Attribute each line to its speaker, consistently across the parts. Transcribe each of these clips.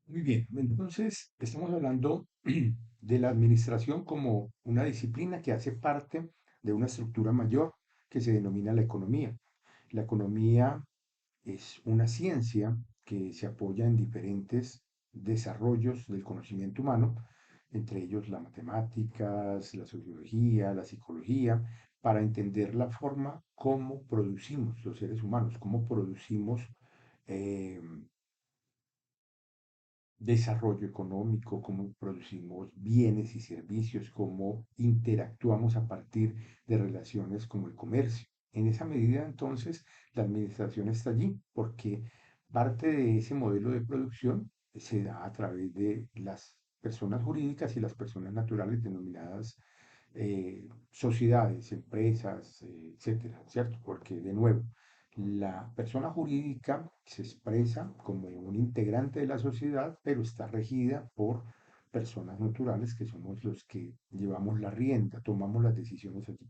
Speaker 1: Muy bien, entonces estamos hablando de la administración como una disciplina que hace parte de una estructura mayor que se denomina la economía. La economía es una ciencia que se apoya en diferentes desarrollos del conocimiento humano, entre ellos las matemáticas, la sociología, la psicología, para entender la forma como producimos los seres humanos, cómo producimos eh, desarrollo económico, cómo producimos bienes y servicios, cómo interactuamos a partir de relaciones como el comercio. En esa medida, entonces, la administración está allí, porque parte de ese modelo de producción se da a través de las personas jurídicas y las personas naturales denominadas sociedades, empresas, etcétera, ¿cierto? Porque, de nuevo, la persona jurídica se expresa como un integrante de la sociedad, pero está regida por personas naturales que somos los que llevamos la rienda, tomamos las decisiones allí.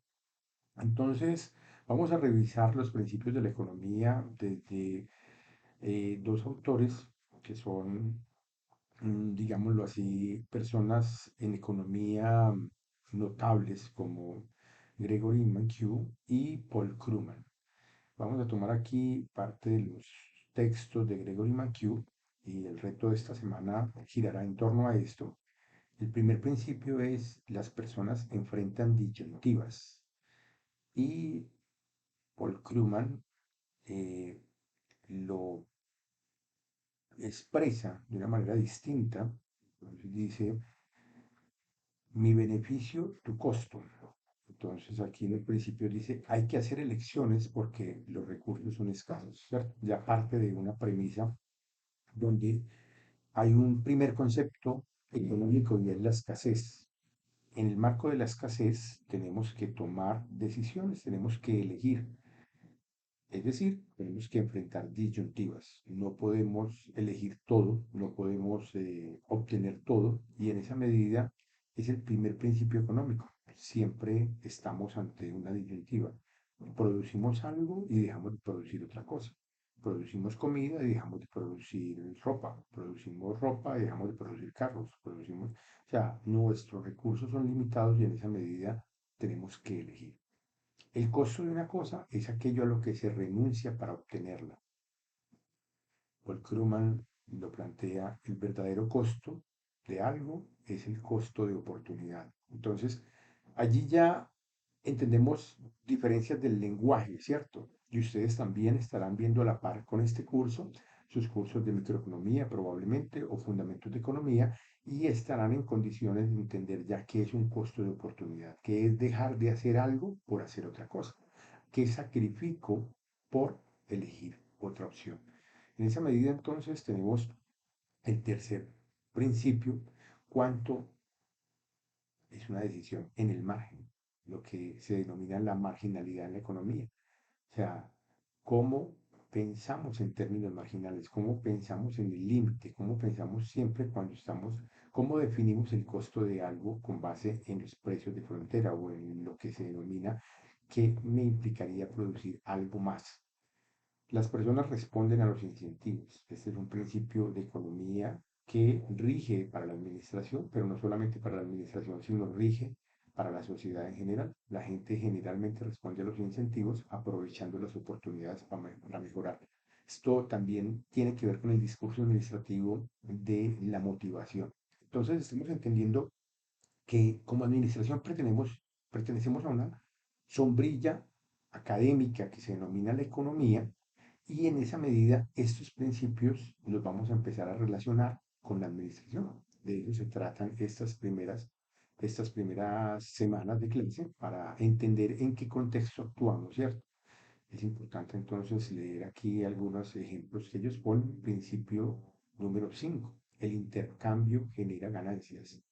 Speaker 1: Entonces, vamos a revisar los principios de la economía desde dos autores que son, digámoslo así, personas en economía notables como Gregory Mankiw y Paul Krugman. Vamos a tomar aquí parte de los textos de Gregory Mankiw y el reto de esta semana girará en torno a esto. El primer principio es las personas enfrentan disyuntivas y Paul Krugman eh, lo expresa de una manera distinta. Entonces dice, mi beneficio, tu costo. Entonces aquí en el principio dice, hay que hacer elecciones porque los recursos son escasos, ¿cierto? Ya parte de una premisa donde hay un primer concepto económico y es la escasez. En el marco de la escasez tenemos que tomar decisiones, tenemos que elegir. Es decir, tenemos que enfrentar disyuntivas. No podemos elegir todo, no podemos obtener todo y en esa medida es el primer principio económico. Siempre estamos ante una disyuntiva. Producimos algo y dejamos de producir otra cosa. Producimos comida y dejamos de producir ropa. Producimos ropa y dejamos de producir carros. O sea, nuestros recursos son limitados y en esa medida tenemos que elegir. El costo de una cosa es aquello a lo que se renuncia para obtenerla. Paul Krugman lo plantea, el verdadero costo de algo es el costo de oportunidad. Entonces, allí ya entendemos diferencias del lenguaje, ¿cierto? Y ustedes también estarán viendo a la par con este curso, sus cursos de microeconomía probablemente o fundamentos de economía, y estarán en condiciones de entender ya qué es un costo de oportunidad, qué es dejar de hacer algo por hacer otra cosa, qué sacrifico por elegir otra opción. En esa medida entonces tenemos el tercer principio, cuánto es una decisión en el margen, lo que se denomina la marginalidad en la economía. O sea, cómo pensamos en términos marginales, cómo pensamos en el límite, cómo pensamos siempre cuando estamos, cómo definimos el costo de algo con base en los precios de frontera o en lo que se denomina que me implicaría producir algo más. Las personas responden a los incentivos. Este es un principio de economía que rige para la administración, pero no solamente para la administración, sino rige para la sociedad en general. La gente generalmente responde a los incentivos aprovechando las oportunidades para mejorar. Esto también tiene que ver con el discurso administrativo de la motivación. Entonces, estamos entendiendo que como administración pertenecemos a una sombrilla académica que se denomina la economía y en esa medida estos principios los vamos a empezar a relacionar con la administración. De eso se tratan estas primeras semanas de clase para entender en qué contexto actuamos, ¿cierto? Es importante entonces leer aquí algunos ejemplos que ellos ponen. Principio número 5: el intercambio genera ganancias.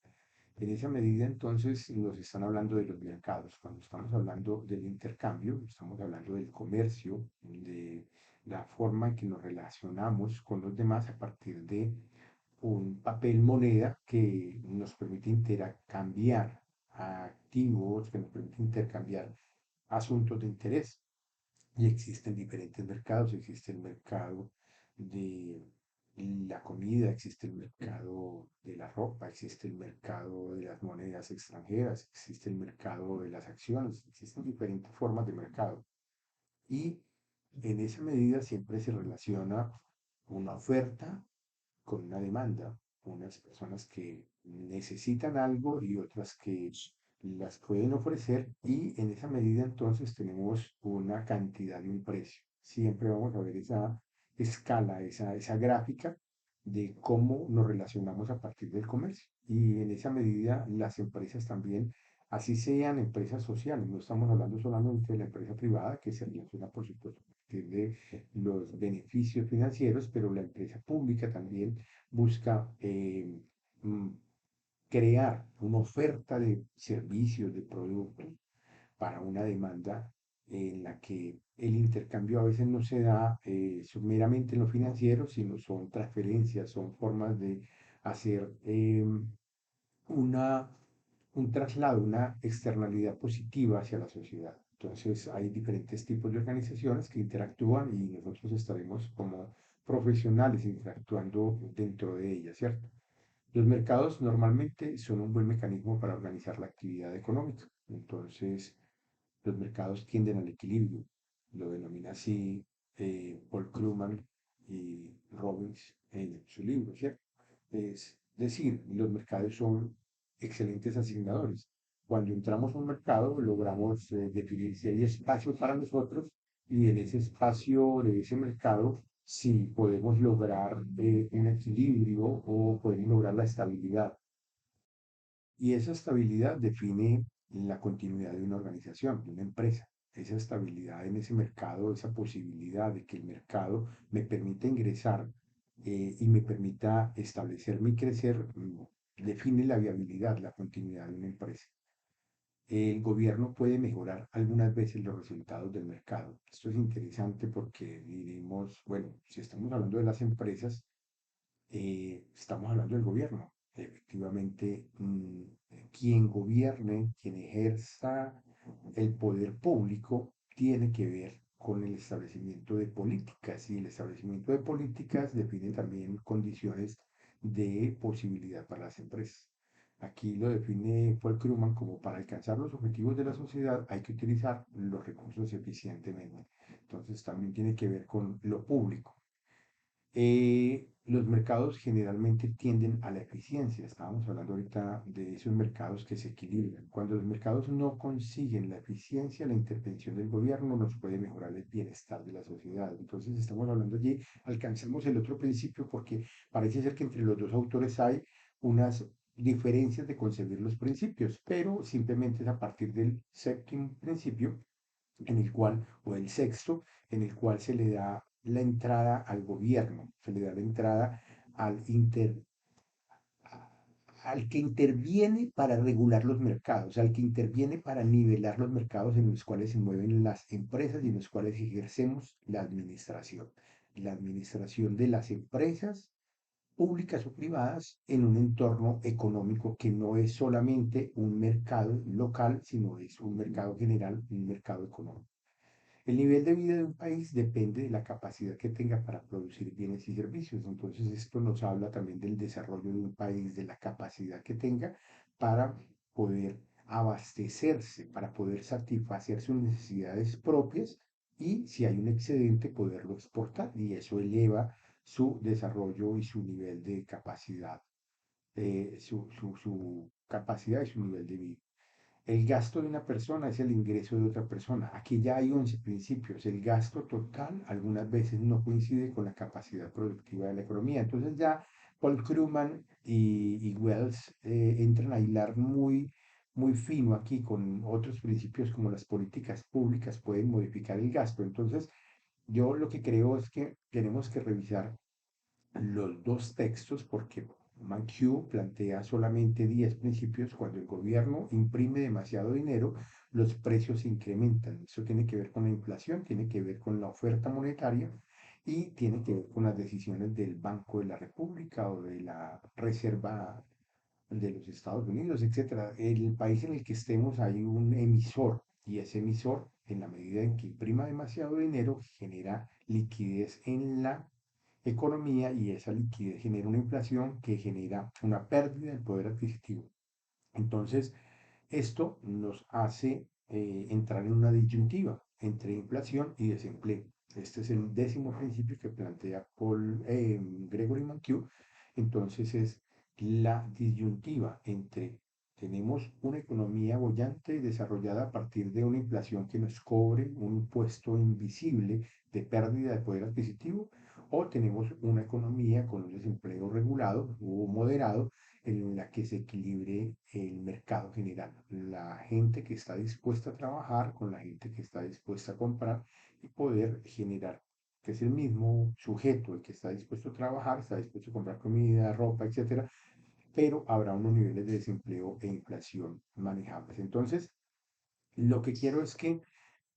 Speaker 1: En esa medida, entonces, nos están hablando de los mercados. Cuando estamos hablando del intercambio, estamos hablando del comercio, de la forma en que nos relacionamos con los demás a partir de un papel moneda que nos permite intercambiar activos, que nos permite intercambiar asuntos de interés. Y existen diferentes mercados. Existe el mercado de la comida, existe el mercado de la ropa, existe el mercado de las monedas extranjeras, existe el mercado de las acciones, existen diferentes formas de mercado. Y en esa medida siempre se relaciona una oferta con una demanda, unas personas que necesitan algo y otras que las pueden ofrecer y en esa medida entonces tenemos una cantidad y un precio. Siempre vamos a ver esa escala, esa gráfica de cómo nos relacionamos a partir del comercio. Y en esa medida las empresas también, así sean empresas sociales, no estamos hablando solamente de la empresa privada que se relaciona por supuesto a partir de los beneficios financieros, pero la empresa pública también busca mm, crear una oferta de servicios, de productos para una demanda en la que el intercambio a veces no se da meramente en lo financiero, sino son transferencias, son formas de hacer una, un traslado, una externalidad positiva hacia la sociedad. Entonces hay diferentes tipos de organizaciones que interactúan y nosotros estaremos como profesionales interactuando dentro de ellas, ¿cierto? Los mercados normalmente son un buen mecanismo para organizar la actividad económica. Entonces, los mercados tienden al equilibrio. Lo denomina así Paul Krugman y Robbins en su libro, ¿cierto? Es decir, los mercados son excelentes asignadores. Cuando entramos a un mercado, logramos definir si hay espacio para nosotros y en ese espacio de ese mercado, si podemos lograr un equilibrio o podemos lograr la estabilidad. Y esa estabilidad define la continuidad de una organización, de una empresa. Esa estabilidad en ese mercado, esa posibilidad de que el mercado me permita ingresar y me permita establecerme y crecer, define la viabilidad, la continuidad de una empresa. El gobierno puede mejorar algunas veces los resultados del mercado. Esto es interesante porque diremos, bueno, si estamos hablando de las empresas, estamos hablando del gobierno. Efectivamente, quien gobierne, quien ejerza el poder público, tiene que ver con el establecimiento de políticas y el establecimiento de políticas define también condiciones de posibilidad para las empresas. Aquí lo define Paul Krugman como para alcanzar los objetivos de la sociedad hay que utilizar los recursos eficientemente. Entonces también tiene que ver con lo público. Los mercados generalmente tienden a la eficiencia. Estábamos hablando ahorita de esos mercados que se equilibran. Cuando los mercados no consiguen la eficiencia, la intervención del gobierno nos puede mejorar el bienestar de la sociedad. Entonces estamos hablando allí, alcanzamos el otro principio porque parece ser que entre los dos autores hay unas diferencias de concebir los principios, pero simplemente es a partir del séptimo principio en el cual, o el sexto, en el cual se le da la entrada al gobierno, se le da la entrada al, inter, al que interviene para regular los mercados, al que interviene para nivelar los mercados en los cuales se mueven las empresas y en los cuales ejercemos la administración de las empresas públicas o privadas en un entorno económico que no es solamente un mercado local, sino es un mercado general, un mercado económico. El nivel de vida de un país depende de la capacidad que tenga para producir bienes y servicios. Entonces, esto nos habla también del desarrollo de un país, de la capacidad que tenga para poder abastecerse, para poder satisfacer sus necesidades propias y si hay un excedente, poderlo exportar. Y eso eleva su desarrollo y su nivel de capacidad, su capacidad y su nivel de vida. El gasto de una persona es el ingreso de otra persona. Aquí ya hay 11 principios. El gasto total algunas veces no coincide con la capacidad productiva de la economía. Entonces ya Paul Krugman y Wells entran a hilar muy fino aquí con otros principios como las políticas públicas pueden modificar el gasto. Entonces yo lo que creo es que tenemos que revisar los dos textos porque McHugh plantea solamente 10 principios. Cuando el gobierno imprime demasiado dinero, los precios se incrementan. Eso tiene que ver con la inflación, tiene que ver con la oferta monetaria y tiene que ver con las decisiones del Banco de la República o de la Reserva de los Estados Unidos, etcétera. El país en el que estemos hay un emisor y ese emisor, en la medida en que imprima demasiado dinero, genera liquidez en la economía y esa liquidez genera una inflación que genera una pérdida del poder adquisitivo. Entonces, esto nos hace entrar en una disyuntiva entre inflación y desempleo. Este es el décimo principio que plantea Gregory Mankiw. Entonces es la disyuntiva entre tenemos una economía bollante y desarrollada a partir de una inflación que nos cobre un impuesto invisible de pérdida de poder adquisitivo, o tenemos una economía con un desempleo regulado o moderado en la que se equilibre el mercado general. La gente que está dispuesta a trabajar con la gente que está dispuesta a comprar y poder generar, que es el mismo sujeto, el que está dispuesto a trabajar, está dispuesto a comprar comida, ropa, etcétera, pero habrá unos niveles de desempleo e inflación manejables. Entonces, lo que quiero es que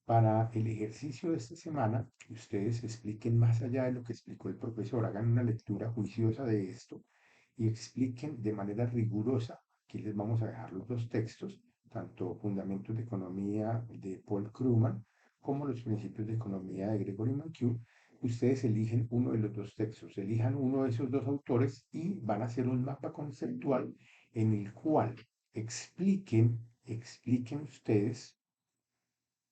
Speaker 1: para el ejercicio de esta semana, ustedes expliquen más allá de lo que explicó el profesor, hagan una lectura juiciosa de esto y expliquen de manera rigurosa. Aquí les vamos a dejar los dos textos, tanto Fundamentos de Economía de Paul Krugman como los Principios de Economía de Gregory Mankiw. Ustedes eligen uno de los dos textos, elijan uno de esos dos autores y van a hacer un mapa conceptual en el cual expliquen ustedes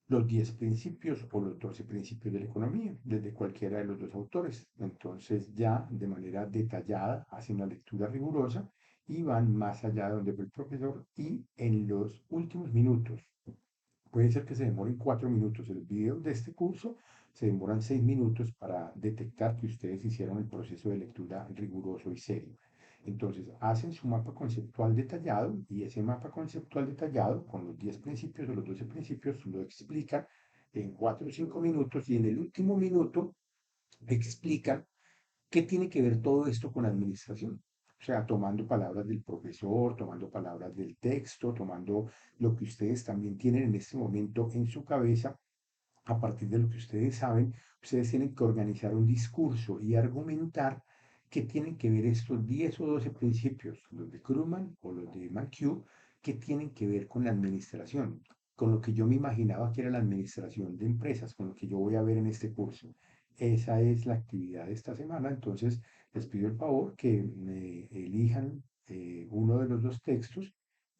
Speaker 1: los 10 principios o los 12 principios de la economía, desde cualquiera de los dos autores. Entonces ya de manera detallada hacen la lectura rigurosa y van más allá de donde fue el profesor y en los últimos minutos, puede ser que se demoren 4 minutos, el video de este curso se demoran 6 minutos para detectar que ustedes hicieron el proceso de lectura riguroso y serio. Entonces, hacen su mapa conceptual detallado y ese mapa conceptual detallado con los 10 principios o los 12 principios lo explican en 4 o 5 minutos y en el último minuto explican qué tiene que ver todo esto con la administración. O sea, tomando palabras del profesor, tomando palabras del texto, tomando lo que ustedes también tienen en este momento en su cabeza a partir de lo que ustedes saben, ustedes tienen que organizar un discurso y argumentar qué tienen que ver estos 10 o 12 principios, los de Krugman o los de McHugh, que tienen que ver con la administración, con lo que yo me imaginaba que era la administración de empresas, con lo que yo voy a ver en este curso. Esa es la actividad de esta semana, entonces les pido el favor que me elijan uno de los dos textos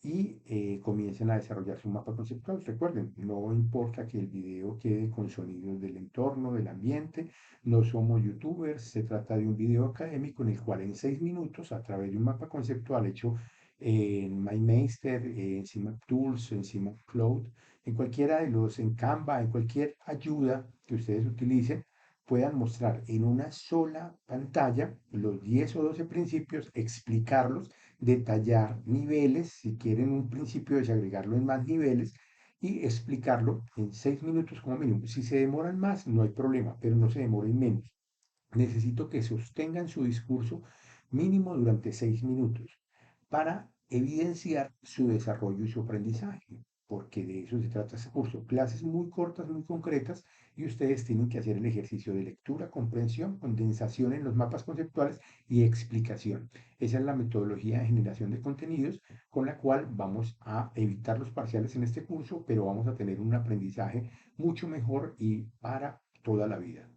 Speaker 1: y comiencen a desarrollar su mapa conceptual. Recuerden, no importa que el video quede con sonidos del entorno, del ambiente, no somos youtubers, se trata de un video académico en el cual en 6 minutos, a través de un mapa conceptual hecho en MyMeister, en CIMAP Tools, en CIMAP Cloud, en cualquiera de los, en Canva, en cualquier ayuda que ustedes utilicen, puedan mostrar en una sola pantalla los 10 o 12 principios, explicarlos, detallar niveles, si quieren un principio desagregarlo en más niveles y explicarlo en 6 minutos como mínimo. Si se demoran más, no hay problema, pero no se demoren menos. Necesito que sostengan su discurso mínimo durante 6 minutos para evidenciar su desarrollo y su aprendizaje, porque de eso se trata este curso. Clases muy cortas, muy concretas, y ustedes tienen que hacer el ejercicio de lectura, comprensión, condensación en los mapas conceptuales y explicación. Esa es la metodología de generación de contenidos con la cual vamos a evitar los parciales en este curso, pero vamos a tener un aprendizaje mucho mejor y para toda la vida.